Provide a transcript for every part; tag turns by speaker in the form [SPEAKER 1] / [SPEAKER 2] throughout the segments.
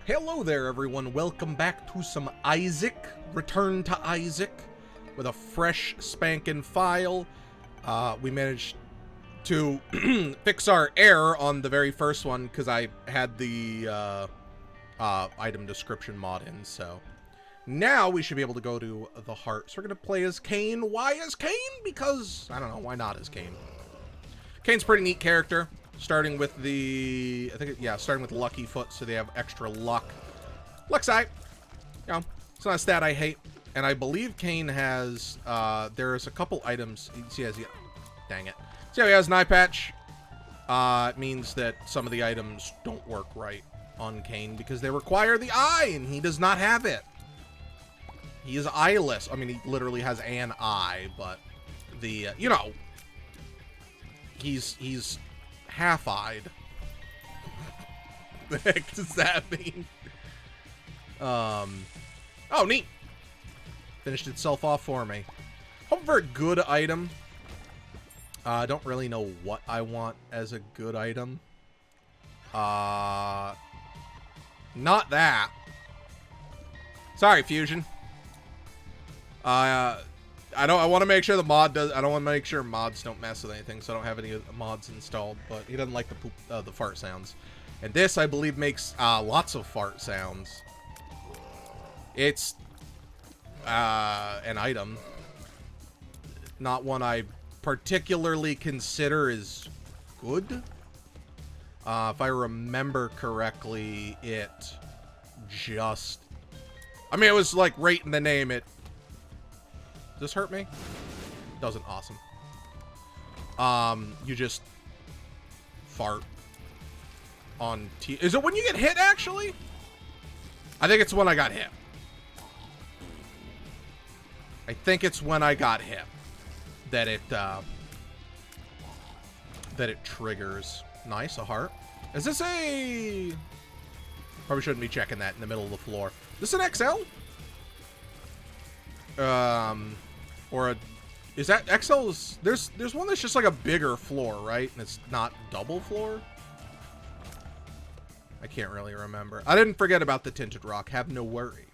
[SPEAKER 1] Hello there, everyone. Welcome back to some Isaac. Return to Isaac with a fresh spanking file. We managed to fix our error on the very first one because I had the item description mod in, so now we should be able to go to the heart. So we're going to play as Cain. Why as Cain? Because, I don't know, why not as Cain? Cain's a pretty neat character. Starting with the, starting with Lucky Foot, so they have extra luck. Luck side. You know, it's not a stat I hate. And I believe Cain has, there's a couple items. See, dang it. See how he has an eye patch? It means that some of the items don't work right on Cain because they require the eye, and he does not have it. He is eyeless. I mean, he literally has an eye, but the, you know, he's half-eyed. The heck does that mean? Oh, neat. Finished itself off for me. Hope for a good item. I don't really know what I want as a good item. Not that. Sorry, Fusion. I want to make sure the mod does. I don't want to make sure mods don't mess with anything, so I don't have any mods installed. But he doesn't like the poop, the fart sounds, and this I believe makes lots of fart sounds. It's an item, not one I particularly consider is good. If I remember correctly, it just, I mean, it was like right in the name. It. Does this hurt me? Doesn't. Awesome. You just fart on T. Is it when you get hit, actually? I think it's when I got hit. I think it's when I got hit that it triggers. Nice, a heart. Is this a... Probably shouldn't be checking that in the middle of the floor. Is this an XL? Or a, is that XL's? There's one that's just like a bigger floor, right? And it's not double floor. I can't really remember. I didn't forget about the tinted rock. Have no worry.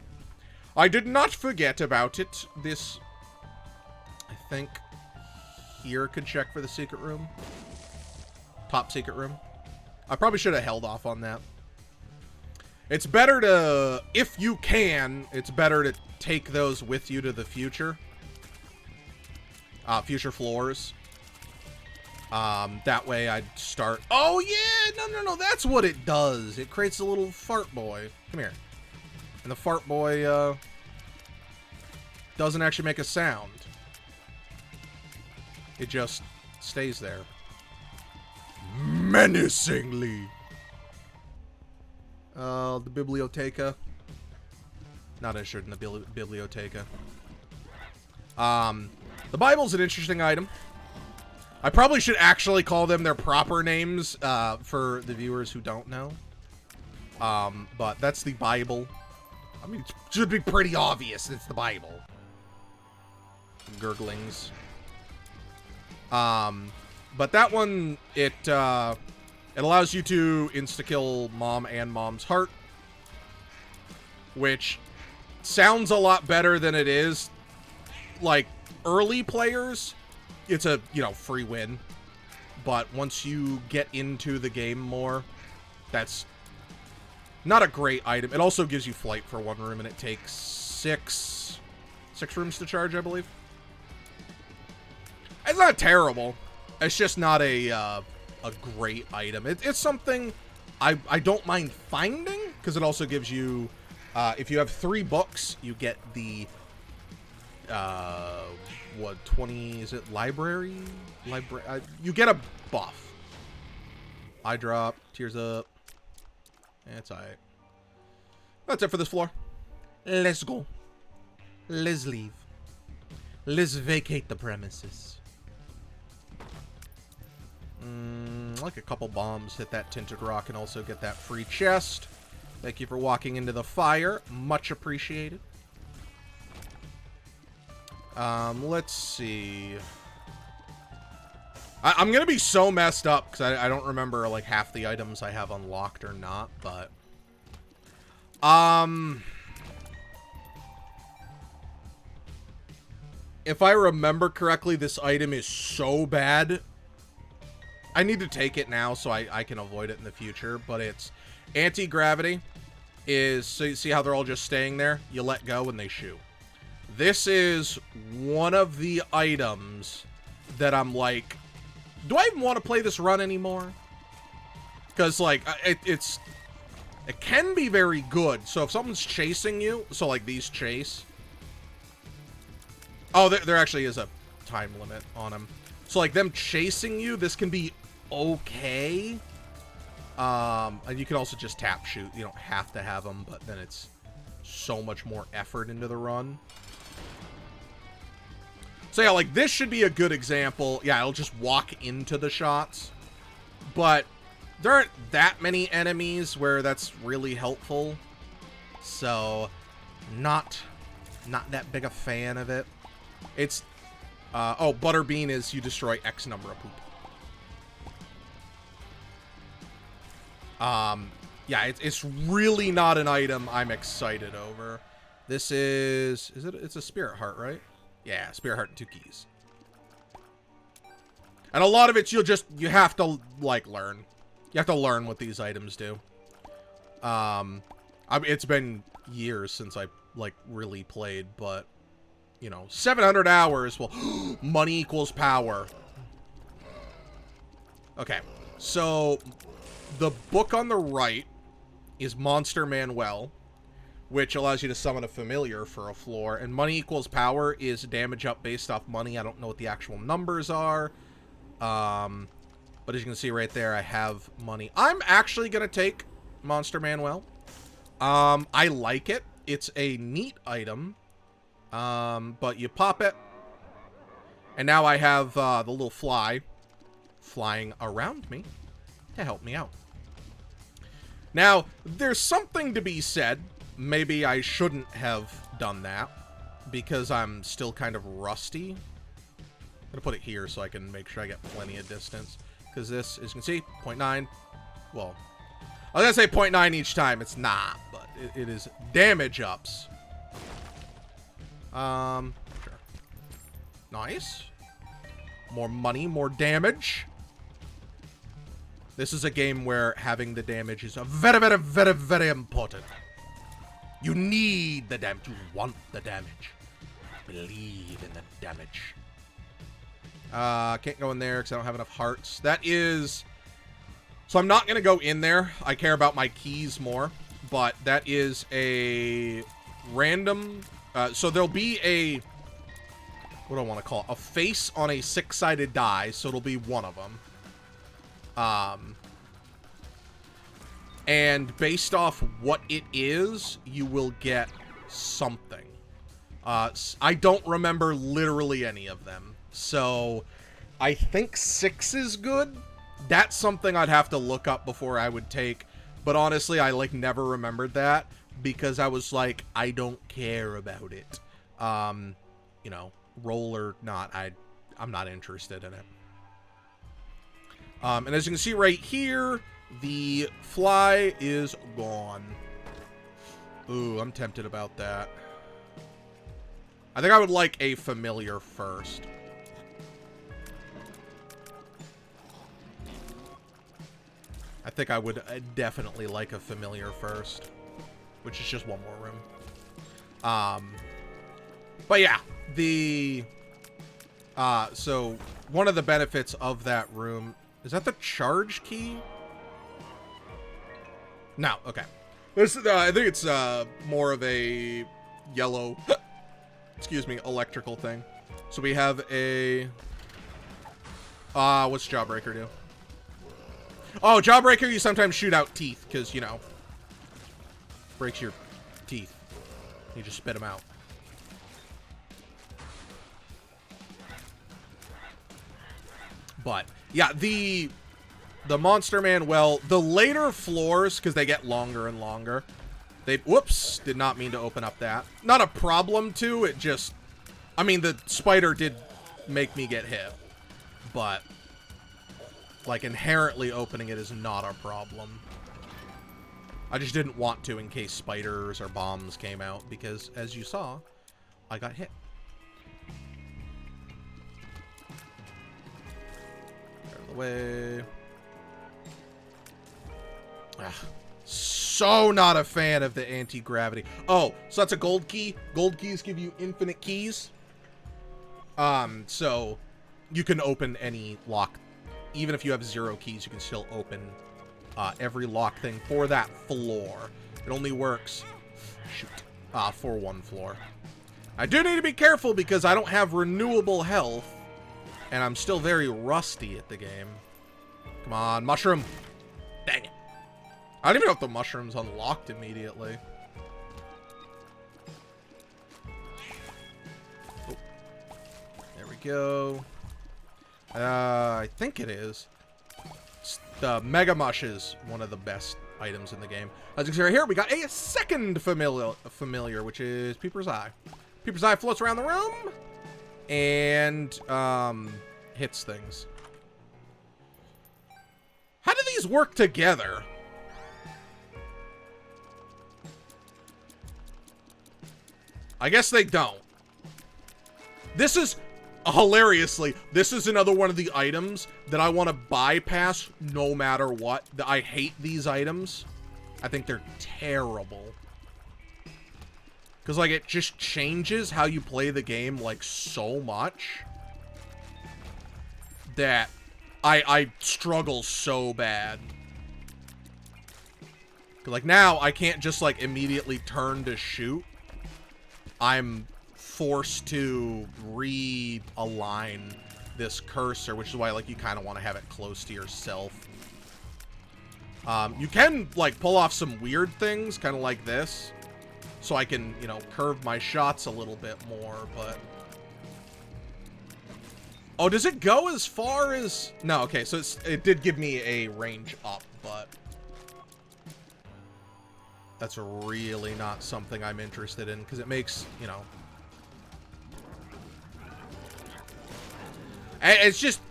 [SPEAKER 1] I did not forget about it. This, I think, here could check for the secret room. Top secret room. I probably should have held off on that. It's better to, if you can, it's better to take those with you to the future. Future floors. That way I'd start... Oh, yeah! No, that's what it does. It creates a little fart boy. Come here. And the fart boy, doesn't actually make a sound. It just stays there. Menacingly. The biblioteca. Not interested in the biblioteca. The Bible's an interesting item. I probably should actually call them their proper names, for the viewers who don't know. But that's the Bible. I mean, it should be pretty obvious it's the Bible. Gurglings. But that one, it allows you to insta-kill Mom and Mom's heart, which sounds a lot better than it is. Like, early players, it's a, you know, free win. But once you get into the game more, that's not a great item. It also gives you flight for one room, and it takes six rooms to charge, I believe. It's not terrible. It's just not a great item. It's something I don't mind finding, because it also gives you, if you have 3 books, you get the, what, 20, is it library? You get a buff. Eye drop, tears up. It's alright. That's it for this floor. Let's go. Let's leave. Let's vacate the premises. Like a couple bombs hit that tinted rock and also get that free chest. Thank you for walking into the fire. Much appreciated. Let's see. I'm gonna be so messed up because I don't remember like half the items I have unlocked or not, but If I remember correctly, this item is so bad. I need to take it now so I can avoid it in the future, but it's anti-gravity. So you see how they're all just staying there? You let go and they shoot. This is one of the items that I'm like, do I even want to play this run anymore? Because, like, it can be very good. So if someone's chasing you, so like these chase. Oh, there actually is a time limit on them. So like them chasing you, this can be okay. And you can also just tap shoot. You don't have to have them, but then it's so much more effort into the run. So yeah, like this should be a good example. Yeah, it'll just walk into the shots. But there aren't that many enemies where that's really helpful. So not that big a fan of it. It's oh, Butterbean is you destroy X number of poop. Yeah, it's really not an item I'm excited over. This is it's a spirit heart, right? Yeah, spirit heart and 2 keys. And a lot of it you have to like learn. You have to learn what these items do. It's been years since I like really played, but you know, 700 hours. Well, money equals power. Okay, so the book on the right is Monster Manual, which allows you to summon a familiar for a floor. And money equals power is damage up based off money. I don't know what the actual numbers are. But as you can see right there, I have money. I'm actually going to take Monster Manual. I like it. It's a neat item. But you pop it. And now I have the little fly flying around me to help me out. Now, there's something to be said. Maybe I shouldn't have done that because I'm still kind of rusty. I'm going to put it here so I can make sure I get plenty of distance. Because this, as you can see, 0.9. Well, I was going to say 0.9 each time. It's not, but it is damage ups. Sure. Nice. More money, more damage. This is a game where having the damage is very, very, very, very important. You need the damage. You want the damage. Believe in the damage. Can't go in there because I don't have enough hearts. That is... So I'm not going to go in there. I care about my keys more. But that is a random... so there'll be a... What do I want to call it? A face on a 6-sided die. So it'll be one of them. And based off what it is, you will get something. I don't remember literally any of them. So, I think 6 is good. That's something I'd have to look up before I would take. But honestly, I like never remembered that. Because I was like, I don't care about it. You know, roll or not, I'm not interested in it. And as you can see right here, the fly is gone. Ooh, I'm tempted about that. I think I would like a familiar first. I think I would definitely like a familiar first. Which is just one more room. But yeah, so one of the benefits of that room... Is that the charge key? No, okay. This, I think it's more of a yellow, excuse me, electrical thing. So we have a... what's Jawbreaker do? Oh, Jawbreaker, you sometimes shoot out teeth, because, you know, breaks your teeth. You just spit them out. But, yeah, the Monster Manual, the later floors, because they get longer and longer, whoops, did not mean to open up that. Not a problem, too, it just, I mean, the spider did make me get hit, but, like, inherently opening it is not a problem. I just didn't want to in case spiders or bombs came out, because, as you saw, I got hit. Out of the way. So not a fan of the anti-gravity. Oh, so that's a gold key. Gold keys give you infinite keys. So you can open any lock. Even if you have 0 keys, you can still open every lock thing for that floor. It only works, shoot, for one floor. I do need to be careful because I don't have renewable health, and I'm still very rusty at the game. Come on, mushroom. Dang it. I don't even know if the mushroom's unlocked immediately. Oh. There we go. I think it is. The Mega Mush is one of the best items in the game. As you can see right here, we got a second familiar, which is Peeper's Eye. Peeper's Eye floats around the room and hits things. How do these work together? I guess they don't. This is... Hilariously, this is another one of the items that I want to bypass no matter what. I hate these items. I think they're terrible. Because, like, it just changes how you play the game, like, so much. That I struggle so bad. 'Cause, like, now I can't just, like, immediately turn to shoot. I'm forced to realign this cursor, which is why, like, you kind of want to have it close to yourself. You can, like, pull off some weird things, kind of like this, so I can, you know, curve my shots a little bit more, but... Oh, does it go as far as... No, okay, so it did give me a range up, but... That's really not something I'm interested in, because it makes, you know... It's just,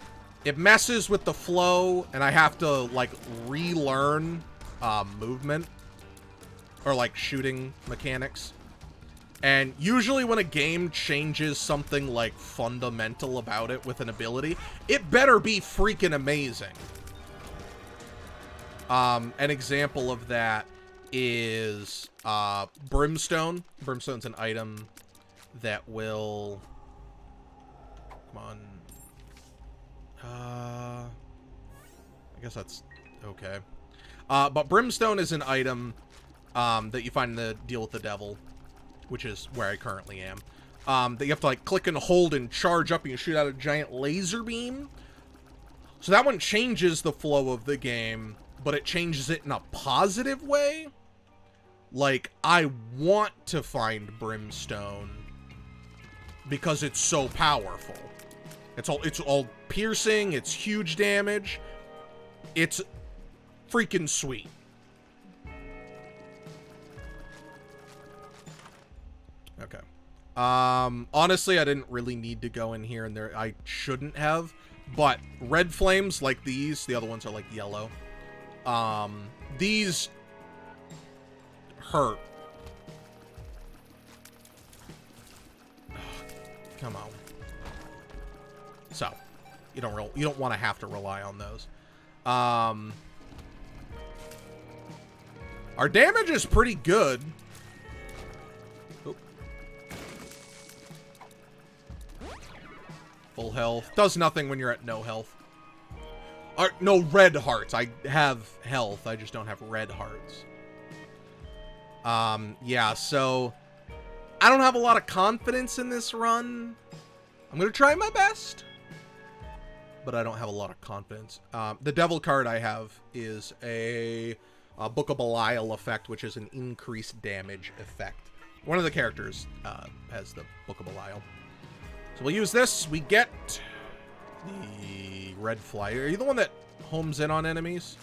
[SPEAKER 1] it messes with the flow, and I have to, like, relearn movement, or, like, shooting mechanics. And usually when a game changes something, like, fundamental about it with an ability, it better be freaking amazing. An example of that is Brimstone. Brimstone's an item that will... Come on. I guess that's okay. But Brimstone is an item that you find in the Deal with the Devil, which is where I currently am. That you have to, like, click and hold and charge up, and you shoot out a giant laser beam. So that one changes the flow of the game, but it changes it in a positive way. Like, I want to find Brimstone because it's so powerful. It's all piercing, it's huge damage. It's freaking sweet. Okay. Honestly, I didn't really need to go in here and there. I shouldn't have. But red flames like these, the other ones are like yellow. These hurt. Come on. So, you don't want to have to rely on those. Our damage is pretty good. Oop. Full health. Does nothing when you're at no health. No red hearts. I have health. I just don't have red hearts. Yeah, so I don't have a lot of confidence in this run. I'm going to try my best, but I don't have a lot of confidence. The devil card I have is a Book of Belial effect, which is an increased damage effect. One of the characters has the Book of Belial. So we'll use this. We get the red fly. Are you the one that homes in on enemies?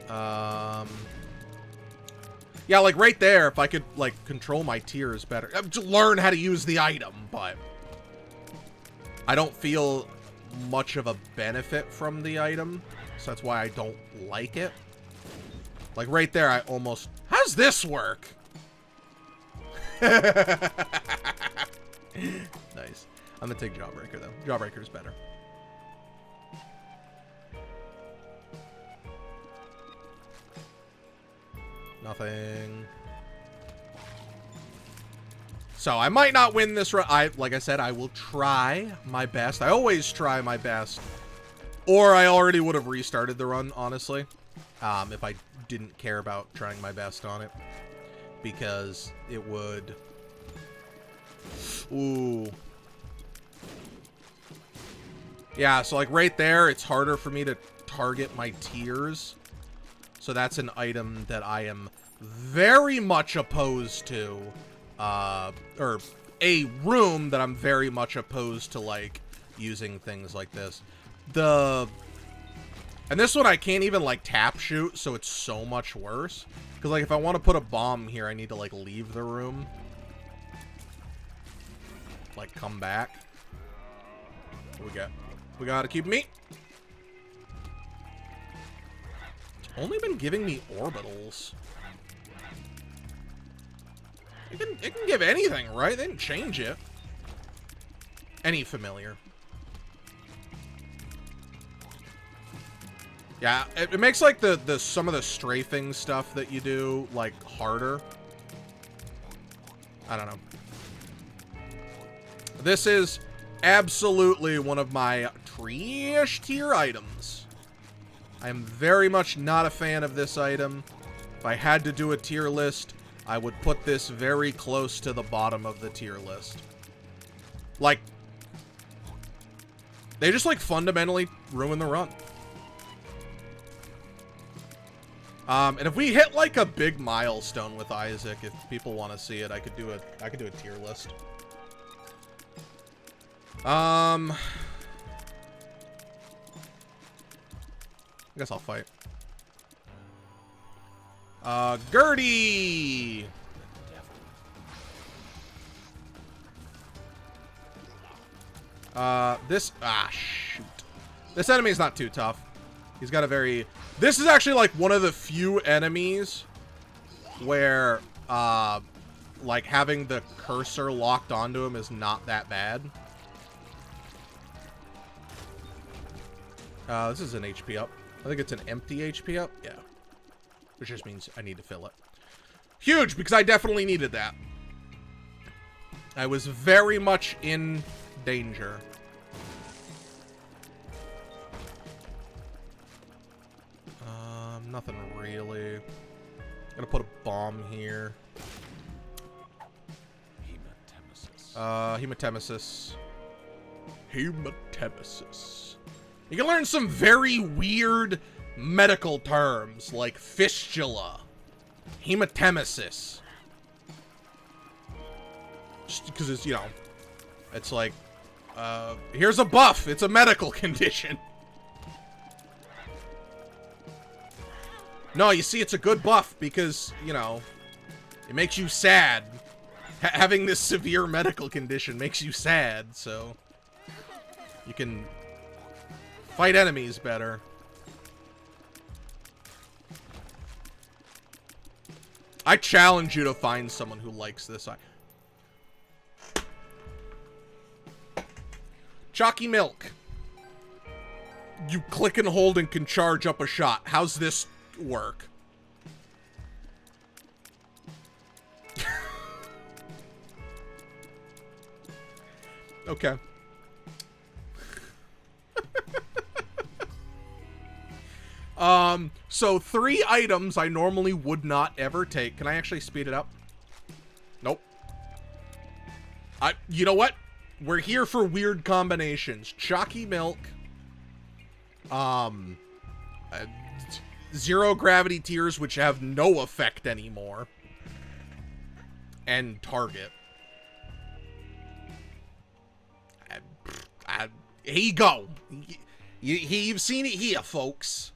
[SPEAKER 1] Yeah, like right there, if I could, like, control my tears better. Learn how to use the item, but I don't feel much of a benefit from the item, so that's why I don't like it. Like right there, I almost... How's this work? Nice. I'm gonna take Jawbreaker, though. Jawbreaker's better. Nothing. So, I might not win this run. Like I said, I will try my best. I always try my best. Or I already would have restarted the run, honestly. If I didn't care about trying my best on it. Because it would... Ooh. Yeah, so like right there, it's harder for me to target my tiers. So that's an item that I am very much opposed to. Or a room that I'm very much opposed to, like, using things like this. And this one I can't even, like, tap shoot, so it's so much worse. Because, like, if I want to put a bomb here, I need to, like, leave the room. Like, come back. What we got? We got a cube of meat. It's only been giving me orbitals. It can give anything, right? They didn't change it. Any familiar. Yeah, it makes like the some of the strafing stuff that you do like harder. I don't know. This is absolutely one of my trash tier items. I am very much not a fan of this item. If I had to do a tier list, I would put this very close to the bottom of the tier list. Like, they just like fundamentally ruin the run. And if we hit like a big milestone with Isaac, if people want to see it, I could do a tier list. I guess I'll fight. Gertie! Shoot. This enemy is not too tough. He's got a very... This is actually, like, one of the few enemies where, like, having the cursor locked onto him is not that bad. This is an HP up. I think it's an empty HP up. Yeah. Which just means I need to fill it. Huge, because I definitely needed that. I was very much in danger. Nothing really. Gonna put a bomb here. Hematemesis. Hematemesis. You can learn some very weird medical terms like fistula, hematemesis. Just because it's, you know, it's like, here's a buff. It's a medical condition. No, you see, it's a good buff because, you know, it makes you sad. Having this severe medical condition makes you sad, so you can fight enemies better. I challenge you to find someone who likes this. Chalky milk. You click and hold and can charge up a shot. How's this work? Okay. So 3 items I normally would not ever take. Can I actually speed it up? Nope. You know what? We're here for weird combinations. Chalky milk. 0 gravity tears, which have no effect anymore. And target. Here you go. You've seen it here, folks.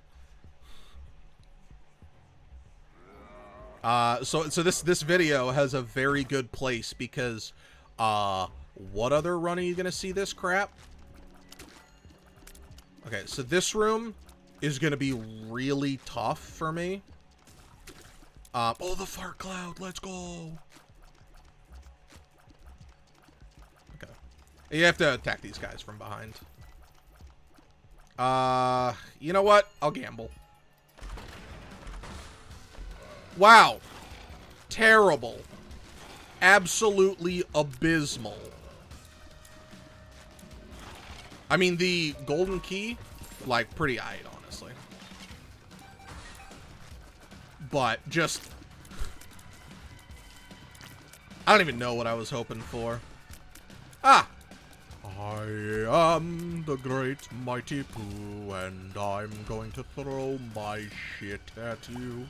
[SPEAKER 1] So this video has a very good place because, what other run are you gonna see this crap? Okay, so this room is gonna be really tough for me. Oh, the fart cloud. Let's go. Okay. You have to attack these guys from behind. You know what? I'll gamble. Wow. Terrible. Absolutely abysmal. I mean, the golden key, like, pretty aight, honestly. But just... I don't even know what I was hoping for. Ah! I am the great mighty Pooh, and I'm going to throw my shit at you.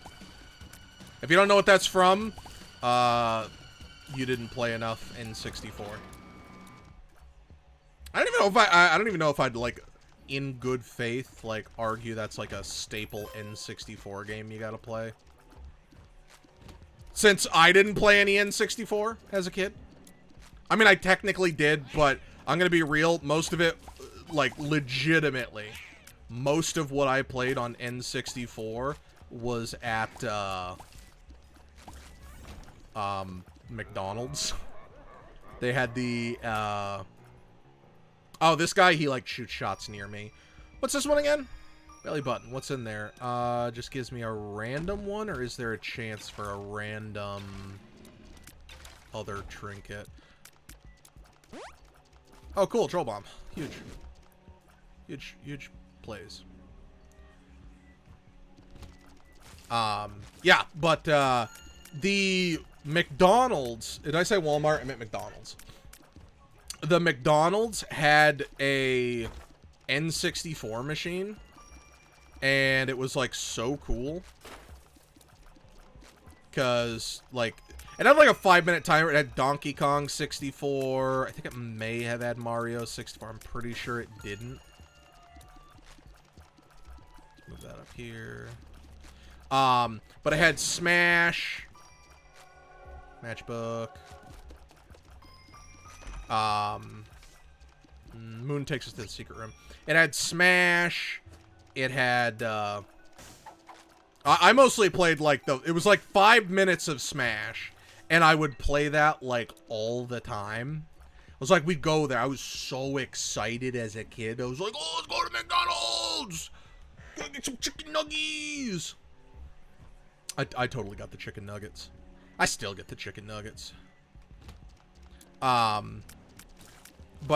[SPEAKER 1] If you don't know what that's from, you didn't play enough N64. I don't even know if I don't even know if I'd, like, in good faith, like, argue that's, like, a staple N64 game you gotta play. Since I didn't play any N64 as a kid. I mean, I technically did, but I'm gonna be real, most of it, like, legitimately, most of what I played on N64 was at, McDonald's. They had the, oh, this guy, he, like, shoots shots near me. What's this one again? Belly button. What's in there? Just gives me a random one, or is there a chance for a random other trinket? Oh, cool. Troll bomb. Huge. Huge, huge plays. Yeah, but, the McDonald's... Did I say Walmart? I meant McDonald's. The McDonald's had a N64 machine, and it was, like, so cool. Because, like, it had, like, a 5-minute timer. It had Donkey Kong 64. I think it may have had Mario 64. I'm pretty sure it didn't. Move that up here. But it had Smash, Matchbook. Moon takes us to the secret room. It had Smash. It had, I mostly played, like, it was, like, 5 minutes of Smash, and I would play that, like, all the time. It was like, we'd go there. I was so excited as a kid. I was like, oh, let's go to McDonald's! Go get some chicken nuggies! I totally got the chicken nuggets. I still get the chicken nuggets. But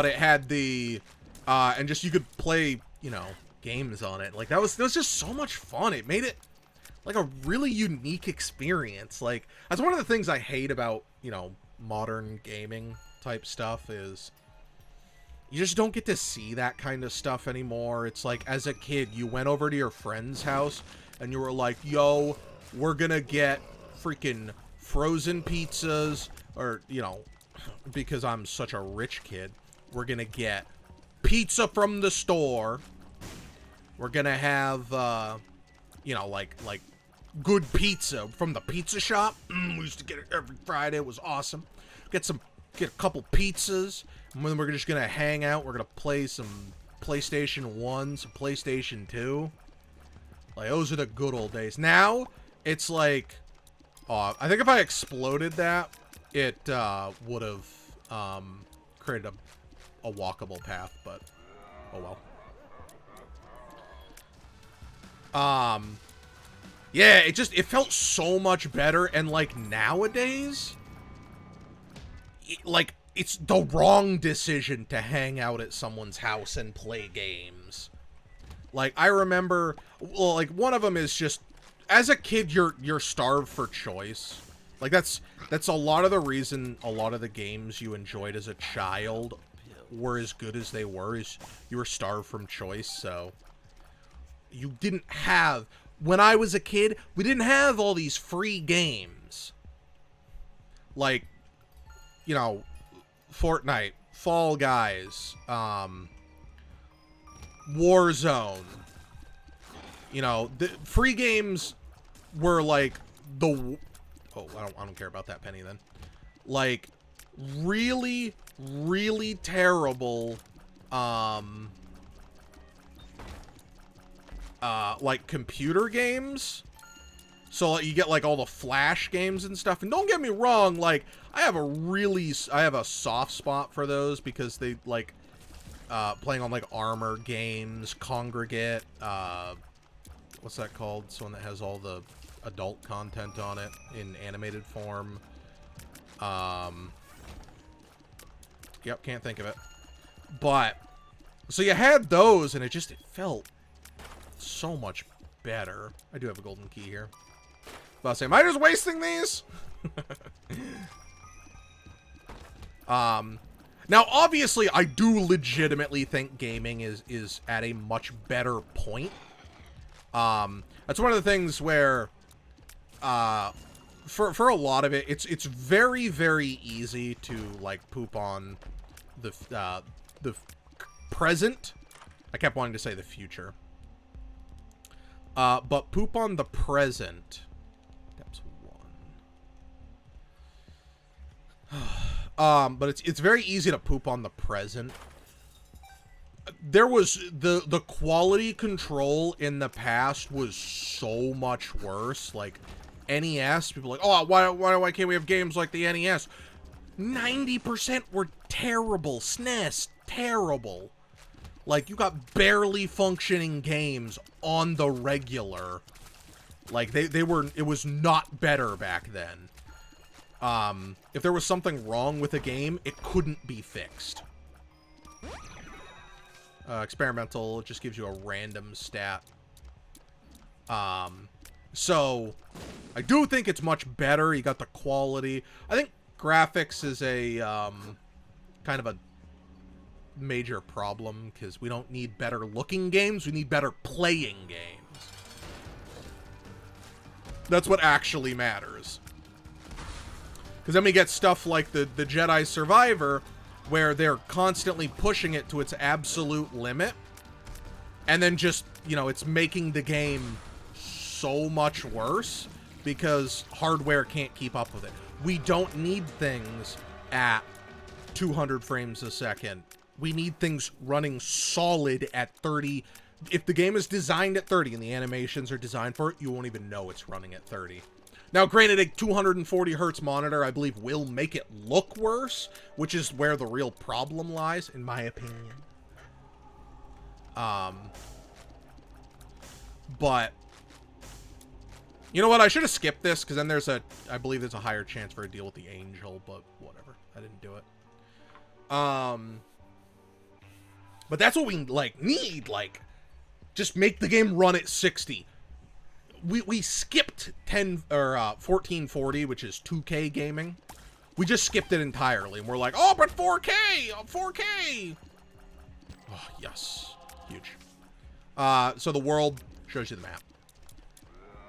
[SPEAKER 1] it had the, and just, you could play, you know, games on it. Like, that was just so much fun. It made it, like, a really unique experience. Like, that's one of the things I hate about, you know, modern gaming type stuff is you just don't get to see that kind of stuff anymore. It's like, as a kid, you went over to your friend's house and you were like, yo, we're gonna get freaking frozen pizzas, or, you know, because I'm such a rich kid, we're gonna get pizza from the store. We're gonna have, you know, like good pizza from the pizza shop. We used to get it every Friday. It was awesome. Get a couple pizzas, and then we're just gonna hang out. We're gonna play some PlayStation 1, some PlayStation 2. Like, those are the good old days. Now, it's like, I think if I exploded that, it would have created a walkable path, but oh well. Yeah, it felt so much better, and, like, nowadays, like, it's the wrong decision to hang out at someone's house and play games. Like, I remember, well, like, one of them is just, as a kid, you're starved for choice. Like, that's a lot of the reason a lot of the games you enjoyed as a child were as good as they were, is you were starved from choice. So you didn't have, when I was a kid, we didn't have all these free games. Like, you know, Fortnite, Fall Guys, Warzone. You know, the free games were like the... Oh, I don't care about that penny then. Like, really, really terrible, like, computer games So like, you get like all the Flash games and stuff. And don't get me wrong, like I have a soft spot for those because they like playing on like Armor games, Congregate, what's that called? It's one that has all the adult content on it in animated form. Yep, can't think of it. But so you had those, and it felt so much better. I do have a golden key here. But I'll say, am I just wasting these? Now, obviously, I do legitimately think gaming is at a much better point. That's one of the things where, for a lot of it, it's very, very easy to like poop on the present. I kept wanting to say the future. But poop on the present. That's one. But it's very easy to poop on the present. There was the quality control in the past was so much worse. Like NES, people are like, oh, why can't we have games like the NES? 90% were terrible. SNES, terrible. Like, you got barely functioning games on the regular. Like, it was not better back then. If there was something wrong with a game, it couldn't be fixed. Experimental just gives you a random stat. So, I do think it's much better. You got the quality. I think graphics is a, kind of a major problem, because we don't need better looking games, we need better playing games. That's what actually matters. Because then we get stuff like the Jedi Survivor, where they're constantly pushing it to its absolute limit, and then just, you know, it's making the game so much worse because hardware can't keep up with it. We don't need things at 200 frames a second. We need things running solid at 30. If the game is designed at 30 and the animations are designed for it, you won't even know it's running at 30. Now, granted, a 240 hertz monitor, I believe, will make it look worse, which is where the real problem lies, in my opinion. But, you know what? I should have skipped this, because then I believe there's a higher chance for a deal with the angel, but whatever. I didn't do it. But that's what we, like, need, like, just make the game run at 60. We skipped 1440, which is 2K gaming. We just skipped it entirely, and we're like, oh, but 4K! 4K! Oh, yes. Huge. So the world shows you the map.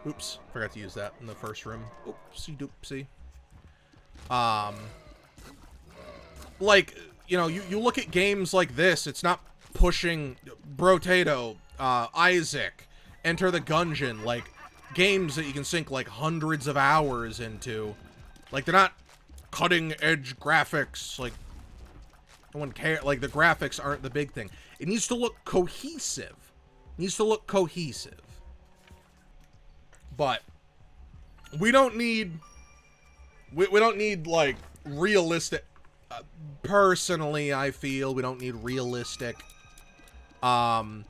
[SPEAKER 1] Oops, forgot to use that in the first room. Oopsie doopsie. Like, you know, you look at games like this, it's not pushing Brotato, Isaac, Enter the Gungeon, like, games that you can sink, like, hundreds of hours into. Like, they're not cutting-edge graphics, like, no one cares. Like, the graphics aren't the big thing. It needs to look cohesive. It needs to look cohesive. But we don't need, like, realistic, personally, I feel we don't need realistic, because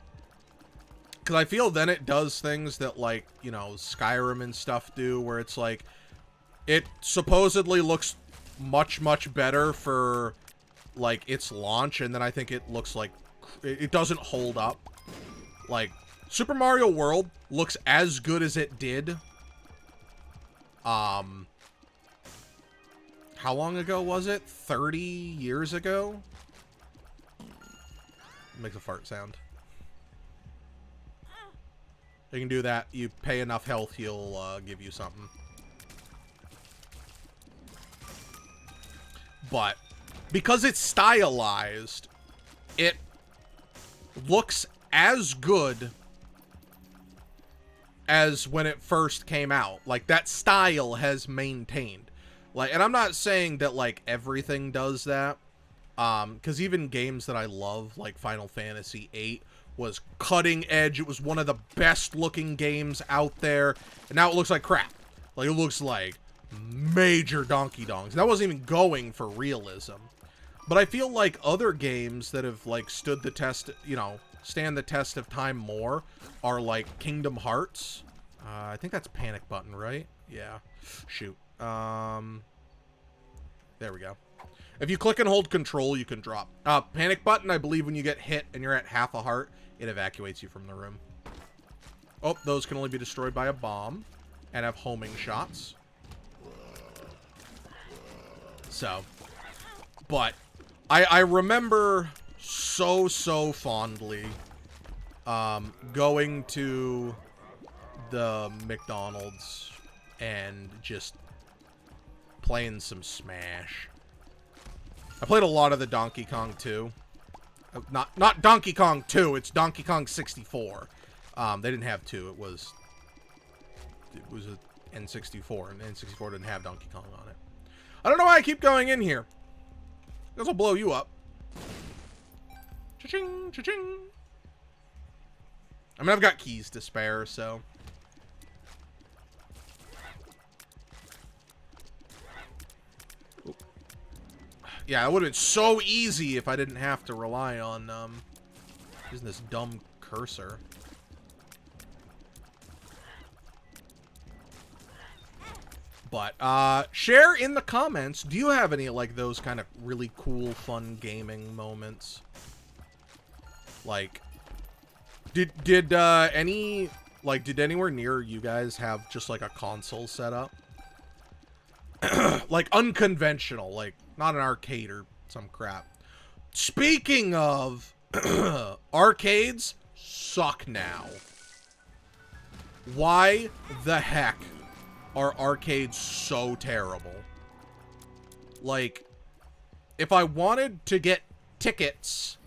[SPEAKER 1] I feel then it does things that, like, you know, Skyrim and stuff do, where it's like, it supposedly looks much, much better for, like, its launch, and then I think it looks like, it doesn't hold up. Like, Super Mario World looks as good as it did, how long ago was it? 30 years ago? It makes a fart sound. You can do that. You pay enough health, he'll give you something. But because it's stylized, it looks as good as when it first came out. Like, that style has maintained. Like, and I'm not saying that, like, everything does that. Because even games that I love, like Final Fantasy VIII, was cutting edge. It was one of the best looking games out there. And now it looks like crap. Like, it looks like major donkey dongs. That wasn't even going for realism. But I feel like other games that have, like, stood the test, you know, stand the test of time more are, like, Kingdom Hearts. I think that's panic button, right? Yeah. Shoot. There we go. If you click and hold control, you can drop. Panic button, I believe when you get hit and you're at half a heart, it evacuates you from the room. Oh, those can only be destroyed by a bomb and have homing shots. So, but I remember so fondly going to the McDonald's and just playing some Smash. I played a lot of the Donkey Kong 2. Not Donkey Kong 2, it's Donkey Kong 64. They didn't have 2, it was a N64, and N64 didn't have Donkey Kong on it. I don't know why I keep going in here. This will blow you up. Cha-ching, cha-ching. I mean, I've got keys to spare, so. Yeah, it would have been so easy if I didn't have to rely on using this dumb cursor. But share in the comments, do you have any like those kind of really cool, fun gaming moments? Like, did anywhere near you guys have just like a console setup? Like unconventional, like not an arcade or some crap. Speaking of arcades, suck now. Why the heck are arcades so terrible? Like, if I wanted to get tickets,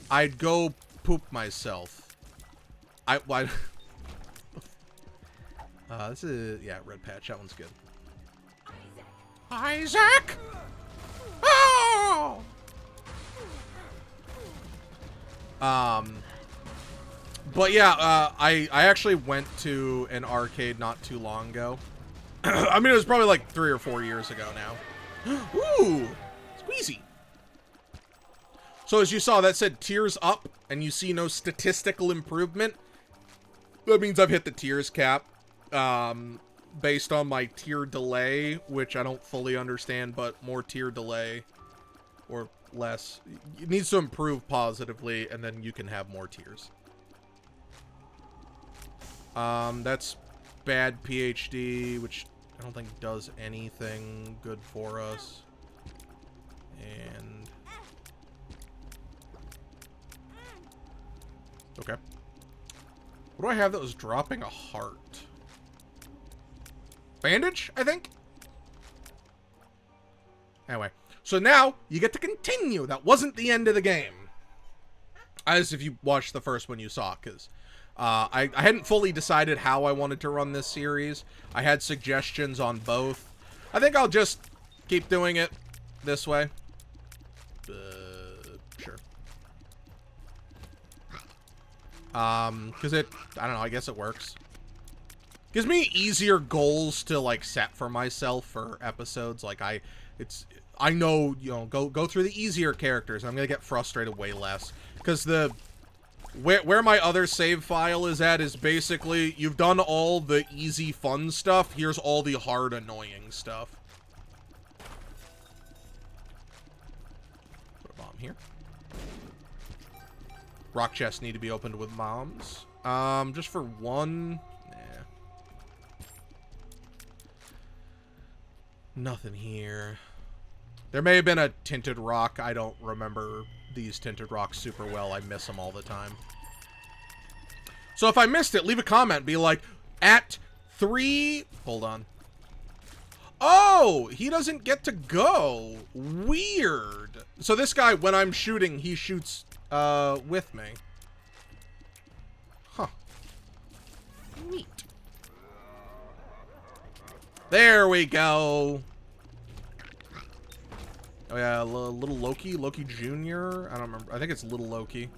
[SPEAKER 1] I'd go poop myself. This is, yeah, red patch, that one's good. Isaac! Oh! But yeah, I actually went to an arcade not too long ago. I mean, it was probably like 3 or 4 years ago now. Ooh! Squeezy! So as you saw, that said tiers up, and you see no statistical improvement. That means I've hit the tiers cap. Based on my tier delay, which I don't fully understand, but more tier delay or less. It needs to improve positively, and then you can have more tiers. That's bad PhD, which I don't think does anything good for us. And okay. What do I have that was dropping a heart? Bandage, I think? Anyway, so now you get to continue. That wasn't the end of the game. As if you watched the first one you saw, because I hadn't fully decided how I wanted to run this series. I had suggestions on both. I think I'll just keep doing it this way. Sure. Because I don't know, I guess it works. Gives me easier goals to like set for myself for episodes. Like I know, you know, go through the easier characters. I'm gonna get frustrated way less because the where my other save file is at is basically you've done all the easy fun stuff. Here's all the hard annoying stuff. Put a bomb here. Rock chests need to be opened with bombs. Just for one. Nothing here. There may have been a tinted rock. I don't remember these tinted rocks super well. I miss them all the time. So if I missed it, leave a comment. Be like, at 3... Hold on. Oh! He doesn't get to go. Weird. So this guy, when I'm shooting, he shoots with me. Huh. Neat. There we go. Oh yeah, little Loki, Loki Jr. I don't remember. I think it's little Loki.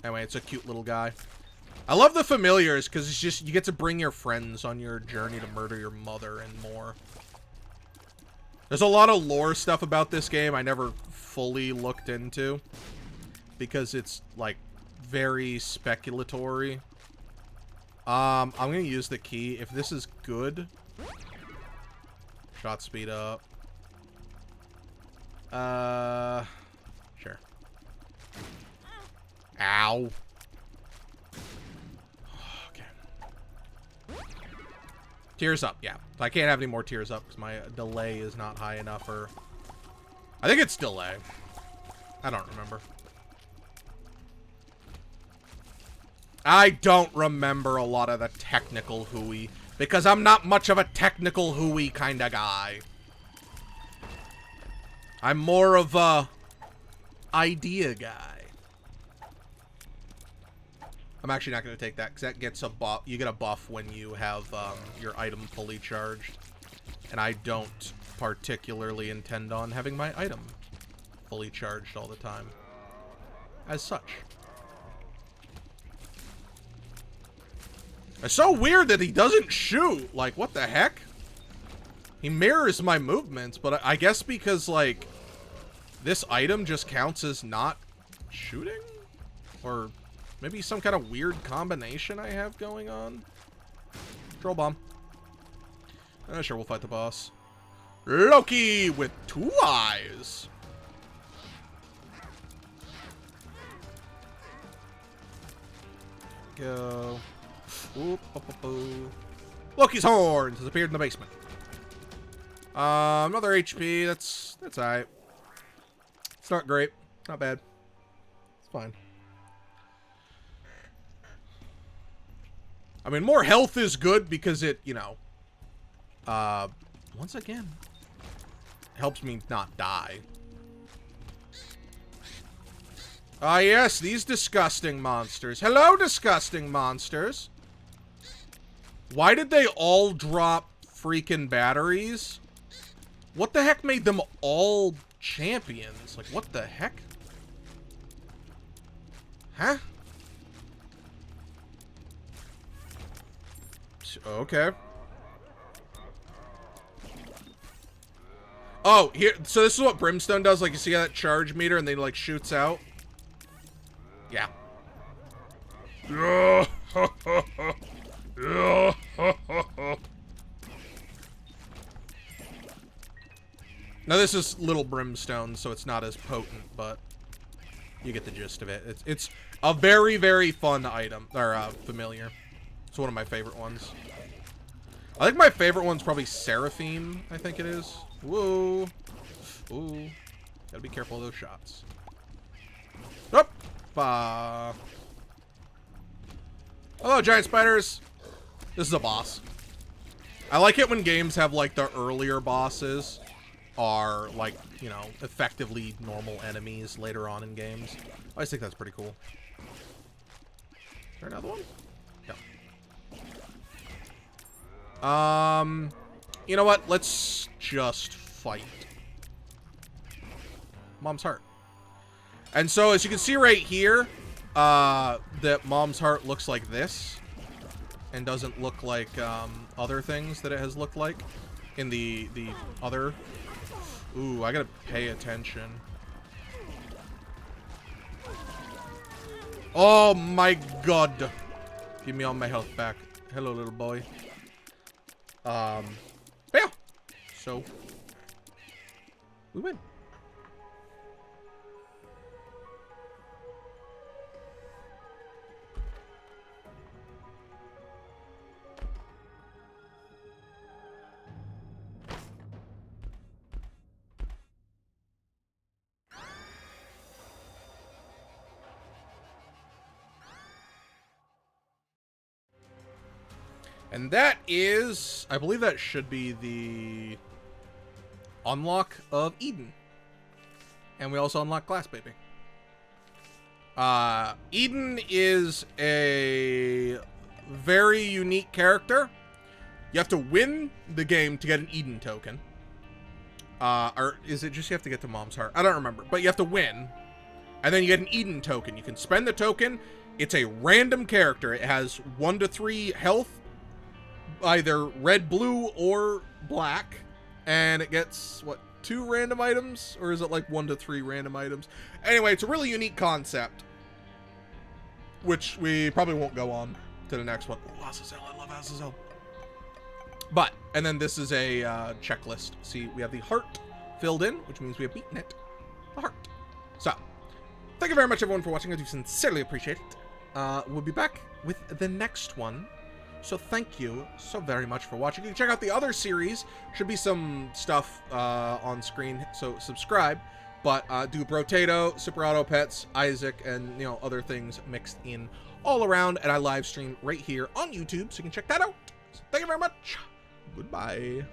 [SPEAKER 1] Anyway, it's a cute little guy. I love the familiars because it's just, you get to bring your friends on your journey to murder your mother and more. There's a lot of lore stuff about this game I never fully looked into because it's like very speculatory. I'm gonna use the key. If this is good, shot speed up. Sure. Ow. Okay. Tears up, yeah. I can't have any more tears up because my delay is not high enough, or... I think it's delay. I don't remember. I don't remember a lot of the technical hooey, because I'm not much of a technical hooey kind of guy. I'm more of a idea guy. I'm actually not going to take that, because that gets a buff. You get a buff when you have your item fully charged. And I don't particularly intend on having my item fully charged all the time. As such. It's so weird that he doesn't shoot. Like, what the heck? He mirrors my movements, but I guess because, like, this item just counts as not shooting? Or maybe some kind of weird combination I have going on? Troll bomb. Sure, we'll fight the boss. Loki with 2 eyes. Go. Oop, Loki's horns has appeared in the basement. Another HP. That's alright. It's not great. Not bad. It's fine. I mean, more health is good because it, you know, once again, helps me not die. Ah, yes, these disgusting monsters. Hello, disgusting monsters. Why did they all drop freaking batteries? What the heck made them all champions? Like, what the heck? Huh? Okay. Oh, here. So this is what Brimstone does. Like, you see that charge meter and then, like, shoots out? Yeah. Now, this is little Brimstone, so it's not as potent, but you get the gist of it. It's a very, very fun item, or familiar. It's one of my favorite ones. I think my favorite one's probably Seraphine, I think it is. Whoa. Ooh. Gotta be careful of those shots. Nope. Hello, giant spiders. This is a boss. I like it when games have, like, the earlier bosses are, like, you know, effectively normal enemies later on in games. I just think that's pretty cool. Is there another one? No. You know what? Let's just fight. Mom's heart. And so, as you can see right here, that Mom's heart looks like this. And doesn't look like, other things that it has looked like in the other. Ooh, I gotta pay attention. Oh my god. Give me all my health back. Hello, little boy. Yeah. So, we win. And that is, I believe that should be the unlock of Eden. And we also unlock Glass Baby. Eden is a very unique character. You have to win the game to get an Eden token. Or is it just you have to get to Mom's heart? I don't remember. But you have to win. And then you get an Eden token. You can spend the token. It's a random character. It has 1 to 3 health, either red, blue, or black. And it gets, what, 2 random items? Or is it like 1 to 3 random items? Anyway, it's a really unique concept, which we probably won't go on to the next one. Oh, Azazel, I love Azazel. But, and then this is a checklist. See, we have the heart filled in, which means we have beaten it. The heart. So, thank you very much, everyone, for watching. I do sincerely appreciate it. We'll be back with the next one. So thank you so very much for watching. You can check out the other series. Should be some stuff on screen, so subscribe. But do Brotato, Super Auto Pets, Isaac, and, you know, other things mixed in all around. And I live stream right here on YouTube, so you can check that out. So thank you very much. Goodbye.